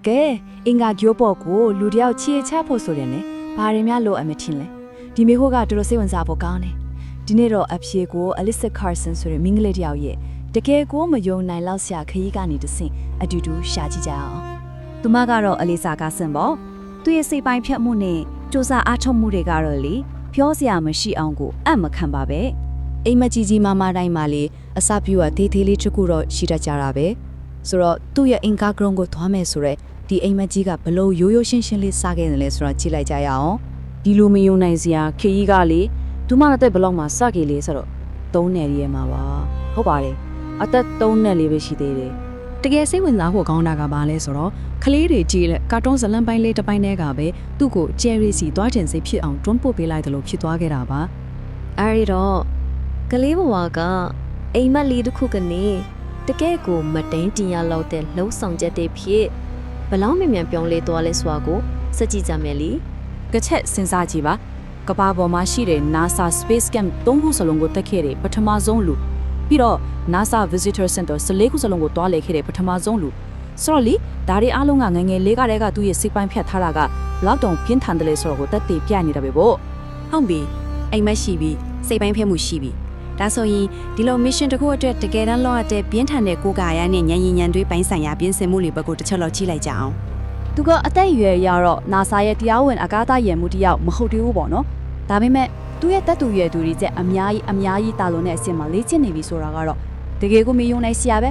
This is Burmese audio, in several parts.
ကဲအင်္ဂါကျိုးပေါ်ကိုလူတယောက်ချီချဖို့ဆိုတယ်နဲ့ဘာတွေများလို့အမထင်လဲဒီမေဟိုကတော်တော်စိတ်ဝင်စားဖို့ကောင်းတယ်ဒီနေ့တော့အဖြေကို Alyssa Carson ဆိုတဲ့မိန်းကလေးတယောက်ရဲ့တကယ်ကိုမယုံနိုင်လောက်စရာခရီးကနေတဆင့်အတူတူရှာကြည့်ကြအောင်သူမကတော့ Alyssa Carson ပေါ့သူရဲ့စိတ်ပိုင်းဖြတ်မှုနဲ့စူးစမ်းအားထုတ်မှုတွေကတော့လေပြောစရာမရှိအောင်ကိုအံ့မခံပါပဲအိမ်မကြီးကြီးမားမားတိုင်းမှာလေအစပြုတ်သေးသေးလေးတစ်ခုတော့ရှိတတ်ကြတာပဲဆိုတော့သူ့ရဲ့အင်္ဂါဂရုံးကိုသွားမယ်ဆိုတော့ဒီအိမ်မကြီးကဘလို့ရိုးရိုးရှင်းရှင်းလေးစားခဲ့တယ်လဲဆိုတော့ကြည့်လိုက်ကြရအောင်ဒီလိုမယုံနိုင်စရာခရီးကလေသူမနဲ့ဘလောက်မှစခဲ့လေဆိုတော့3နယ်ရဲမှာပါဟုတ်ပါတယ်အသက်3နယ်လေးပဲရှိသေးတယ်တကယ်စိတ်ဝင်စားဖို့ကောင်းတာကဘာလဲဆိုတော့ကလေးတွေကြည့်လက်ကာတွန်းဇလံပိုင်းလေးတစ်ပိုင်းတည်းကပဲသူ့ကိုကျယ်ရီစီသွားခြင်းစိတ်ဖြစ်အောင်တွန်းပို့ပေးလိုက်တယ်လို့ဖြစ်သွားခဲ့တာပါအဲဒီတော့ကလေးဘဝကအိမ်မက်လေးတစ်ခုကနေတကယ်ကိုမတိန်တင်ရလောက်တဲ့လှုပ်ဆောင်ချက်တွေဖြစ်ဘလောက်မြန်ပြောင်းလဲသွားလဲဆိုတာကိုစကြည့်ကြမယ်လीကချက်စဉ်းစားကြည့်ပါကဘာပေါ်မှာရှိတဲ့ NASA Space Camp 3ခုစလုံးကိုတက်ခဲ့တဲ့ပထမဆုံးလူပြီးတော့ NASA Visitor Center 14ခုစလုံးကိုတွားလေခဲ့တဲ့ပထမဆုံးလူဆိုတော့လေဒါတွေအားလုံးကငယ်လေးကတည်းကသူ့ရဲ့စိတ်ပိုင်းဖြတ်ထားတာကလောက်တောင်ပြင်းထန်တယ်လေဆိုတော့ကိုတက်တည်ပြနေတာပဲပေါ့ဟုတ်ပြီအိမ်မက်ရှိပြီစိတ်ပိုင်းဖြတ်မှုရှိပြီဒါဆိုရင်ဒီလို mission တစ်ခုအတွက်တကယ်တမ်းလောက်တဲ့ပြင်းထန်တဲ့ကိုယ်ကာယနဲ့ဉာဏ်ရည်ဉာဏ်တွေးပိုင်းဆိုင်ရာပြင်ဆင်မှုတွေဘက်ကိုတစ်ချက်လောက်ကြည့်လိုက်ကြအောင်သူကအသက်အရွယ်ရတော့ NASA ရဲ့တရားဝင်အကားသားရန်မှုတယောက်မဟုတ်သေးဘူးပေါ့နော်ဒါပေမဲ့သူ့ရဲ့တက်သူရွယ်သူတွေချက်အများကြီးတာလွန်တဲ့အဆင့်မှာလေ့ကျင့်နေပြီဆိုတာကတော့တကယ်ကိုမယုံနိုင်စရာပဲ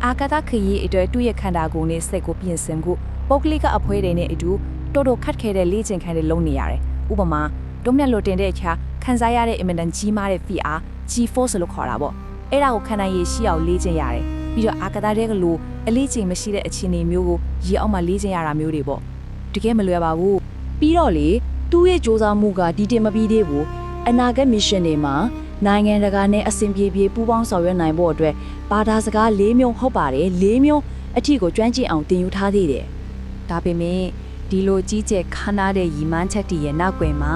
အာကာသခရီးအတွက်သူ့ရဲ့ခန္ဓာကိုယ်နဲ့စိတ်ကိုပြင်ဆင်ဖို့ပုဂ္ဂလိကအဖွဲတွေနဲ့အတူတော်တော်ခတ်ခဲတဲ့လေ့ကျင့်ခန်းတွေလုပ်နေရတယ်ဥပမာဒုံနဲ့လိုတင်တဲ့အခါခံစားရတဲ့အင်မတန်ကြီးမားတဲ့ VR G-force လို့ခေါ်တာပေါ့အဲ့ဒါကိုခန္ဓာရည်ရှိအောင်လေ့ကျင့်ရတယ်ပြီးတော့အာကာသတွေကလိုအလေ့ကျင့်မရှိတဲ့အခြေအနေမျိုးကိုရေအောက်မှာလေ့ကျင့်ရတာမျိုးတွေပေါ့တကယ်မလွယ်ပါဘူးပြီးတော့လေသူ့ရဲ့စူးစမ်းမှုကဒီတင်မပြီးသေးဘူးအနာဂတ် mission တွေမှာနိုင်ငံတကာနဲ့အဆင်ပြေပူးပေါင်းဆောင်ရွက်နိုင်ဖို့အတွက်ဘာသာစကား၄မျိုးဟုတ်ပါတယ်၄မျိုးအထီကိုကျွမ်းကျင်အောင်တင်ယူထားသေးတယ်ဒါပေမဲ့ဒီလိုကြီးကျယ်ခမ်းနားတဲ့ရည်မှန်းချက်တည်ရဲ့နောက်ွယ်မှာ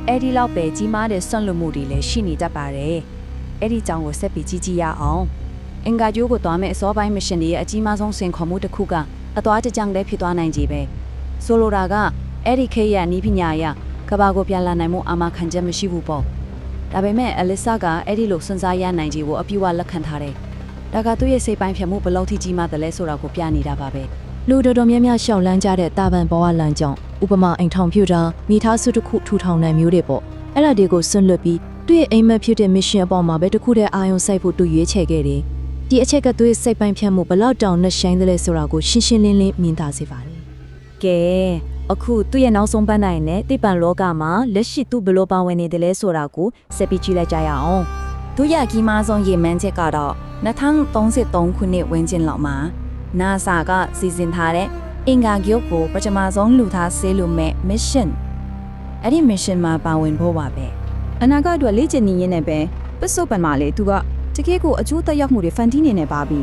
အဲ့ဒီလောက်ပဲကြီးမားတဲ့ဆွန့်လွတ်မှုတွေလည်းရှိနေတတ်ပါတယ်အဲ့ဒီကြောင့်ကိုဆက်ပြီးကြည့်ရအောင်အင်္ဂါကျိုးကိုသွားမဲ့အစောပိုင်း mission တွေရဲ့အကြီးမားဆုံးစင်ခေါ်မှုတစ်ခုကအသွားတကြောင်လည်းဖြစ်သွားနိုင်ကြပဲဆိုလိုတာကအဲ့ဒီခေတ်ရဲ့နီးပညာရကဘာကိုပြန်လာနိုင်မှုအာမခံချက်မရှိဘူးပေါ့ဒါပေမဲ့အလစ်ဆာကအဲ့ဒီလိုစွန့်စားရနိုင်ကြီးကိုအပြည့်အဝလက်ခံထားတယ်ဒါကသူ့ရဲ့စိတ်ပိုင်းဖြတ်မှုဘယ်လောက်ထိကြီးမားတယ်လဲဆိုတာကိုပြနေတာပါပဲလူတော်တော်များများရှောက်လန်းကြတဲ့တာဗန်ဘဝလမ်းကြောင်းဥပမာအိမ်ထောင်ဖြူတာမိသားစုတစ်ခုထူထောင်နိုင်မျိုးတွေပေါ့အဲ့ဒါတွေကိုစွန့်လွတ်ပြီးသူ့ရဲ့အိမ်မက်ဖြစ်တဲ့ mission အပေါ်မှာပဲတစ်ခုတည်းအာရုံစိုက်ဖို့သူရွေးချယ်ခဲ့တယ်ဒီအချက်ကသူ့ရဲ့စိတ်ပိုင်းဖြတ်မှုဘယ်လောက်တောင်နဲ့ရှိုင်းတယ်လဲဆိုတာကိုရှင်းရှင်းလင်းလင်းမြင်သာစေပါတယ်ကဲအခုသူ့ရဲ့နောက်ဆုံးပန်းနိုင်နဲ့တိပ္ပံလောကမှာလက်ရှိသူဘယ်လိုပါဝင်နေတယ်လဲဆိုတာကိုဆက်ပြီးကြည့်လိုက်ကြရအောင်သူရဲ့ကြီးမားဆုံးရည်မှန်းချက်ကတော့2033ခုနှစ်ဝန်းကျင်လောက်မှာ NASA ကစီစဉ်ထားတဲ့အင်္ဂါဂြိုးကိုပထမဆုံးလူသားဆေးလို့မဲ့ mission အဲ့ဒီ mission မှာပါဝင်ဖို့ပါပဲအနာဂတ်အတွက်လေ့ကျင့်နေရင်းနဲ့ပဲပစ္စုပန်မှာလေသူကတကယ်ကိုအကျိုးသက်ရောက်မှုတွေဖန်တီးနေနေပါပြီ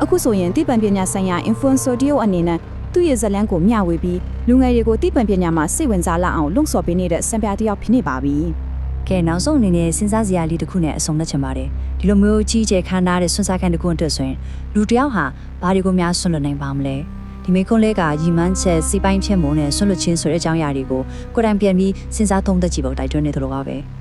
အခုဆိုရင်တိပ္ပံပညာဆိုင်ရာ influencer တယောက်အနေနဲ့သူ့ရဲ့ဇလန်းကိုမျှဝေပြီးလူငယ်တွေကိုတိပ္ပံပညာမှာစိတ်ဝင်စားလာအောင်လှုံ့ဆော်ပေးနေတဲ့စံပြတယောက်ဖြစ်နေပါပြီကဲနောက်ဆုံးအနေနဲ့စဉ်းစားစရာလေးတစ်ခုနဲ့အဆုံးသတ်ချင်ပါတယ်ဒီလိုမျိုးကြီးကျယ်ခမ်းနားတဲ့ဆွမ်းစားခန်းတစ်ခုအတွက်ဆိုရင်လူတစ်ယောက်ဟာဘာတွေကိုများဆွန့်လွတ်နိုင်ပါမလဲဒီမေခွန်းလေးကရီမန်းချက်စီပိုင်းချက်မုံနဲ့ဆွန့်လွတ်ခြင်းဆိုတဲ့အကြောင်းအရာတွေကိုကိုယ်တိုင်ပြန်ပြီးစဉ်းစားသုံးသပ်ကြည့်ဖို့တိုက်တွန်းနေသလိုပါပဲ